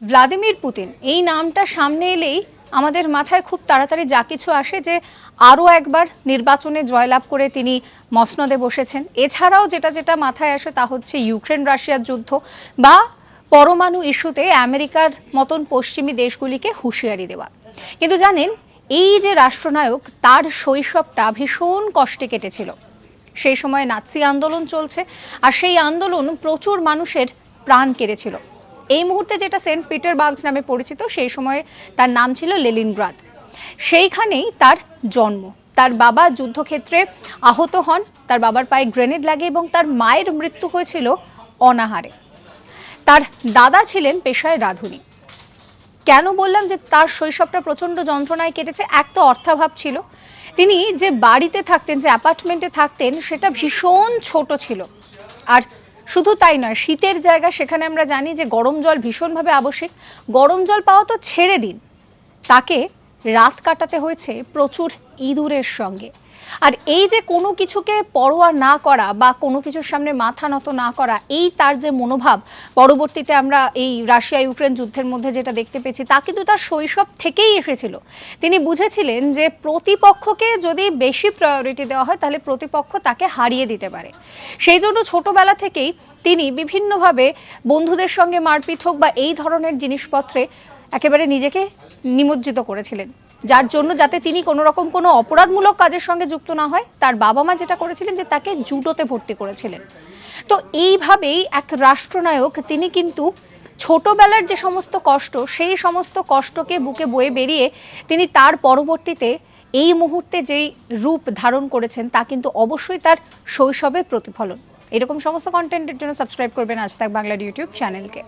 Vladimir Putin এই নামটা সামনে এলেই আমাদের মাথায় খুব তাড়াতাড়ি যা কিছু আসে যে আরও একবার নির্বাচনে জয়লাভ করে তিনি মসনদে বসেছেন। এছাড়াও যেটা যেটা মাথায় আসে তা হচ্ছে ইউক্রেন রাশিয়ার যুদ্ধ বা পরমাণু ইস্যুতে আমেরিকার মতন পশ্চিমী দেশগুলিকে হুঁশিয়ারি দেওয়া। কিন্তু জানেন, এই যে রাষ্ট্রনায়ক, তার শৈশবটা ভীষণ কষ্টে কেটেছিল। সেই সময় নাৎসি আন্দোলন চলছে, আর সেই আন্দোলন প্রচুর মানুষের প্রাণ কেড়েছিল। এই মুহূর্তে যেটা সেন্ট পিটারবার্গ নামে পরিচিত, সেই সময় তার নাম ছিল লেনিনগ্রাদ। সেইখানেই তার জন্ম। তার বাবা যুদ্ধক্ষেত্রে আহত হন, তার বাবার পায়ে গ্রেনেড লাগে এবং তার মায়ের মৃত্যু হয়েছিল অনাহারে। তার দাদা ছিলেন পেশায় রাঁধুনি। কেন বললাম যে তার শৈশবটা প্রচণ্ড যন্ত্রণায় কেটেছে? এক তো অর্থাভাব ছিল, তিনি যে বাড়িতে থাকতেন, যে অ্যাপার্টমেন্টে থাকতেন, সেটা ভীষণ ছোট ছিল। আর শুধু তাই নয়, শীতের জায়গা, সেখানে আমরা জানি যে গরম জল ভীষণভাবে আবশ্যিক। গরম জল পাওয়া তো ছেড়ে দিন, তাকে রাত কাটাতে হয়েছে প্রচুর ইঁদুরের সঙ্গে। আর এই যে কোনো কিছুকে পরোয়া না করা বা কোনো কিছুর সামনে মাথা নত না করা, এই তার যে মনোভাব, পরবর্তীতে আমরা এই রাশিয়া ইউক্রেন যুদ্ধের মধ্যে যেটা দেখতে পেয়েছি, তা কিন্তু তার শৈশব থেকেই এসেছিল। তিনি বুঝেছিলেন যে প্রতিপক্ষকে যদি বেশি প্রায়োরিটি দেওয়া হয়, তাহলে প্রতিপক্ষ তাকে হারিয়ে দিতে পারে। সেই জন্য ছোটবেলা থেকেই তিনি বিভিন্নভাবে বন্ধুদের সঙ্গে মারপিট হোক বা এই ধরনের জিনিসপত্রে একেবারে নিজেকে নিমজ্জিত করেছিলেন, যার জন্য যাতে তিনি কোনো রকম কোনো অপরাধমূলক কাজের সঙ্গে যুক্ত না হয়, তার বাবা মা যেটা করেছিলেন যে তাকে জুডোতে ভর্তি করেছিলেন। তো এইভাবেই এক রাষ্ট্রনায়ক তিনি কিন্তু ছোটবেলার যে সমস্ত কষ্ট, সেই সমস্ত কষ্টকে বুকে বয়ে বেরিয়ে তিনি তার পরবর্তীতে এই মুহূর্তে যেই রূপ ধারণ করেছেন, তা কিন্তু অবশ্যই তার শৈশবের প্রতিফলন। এরকম সমস্ত কন্টেন্টের জন্য সাবস্ক্রাইব করবেন আজ তাক বাংলার ইউটিউব চ্যানেলকে।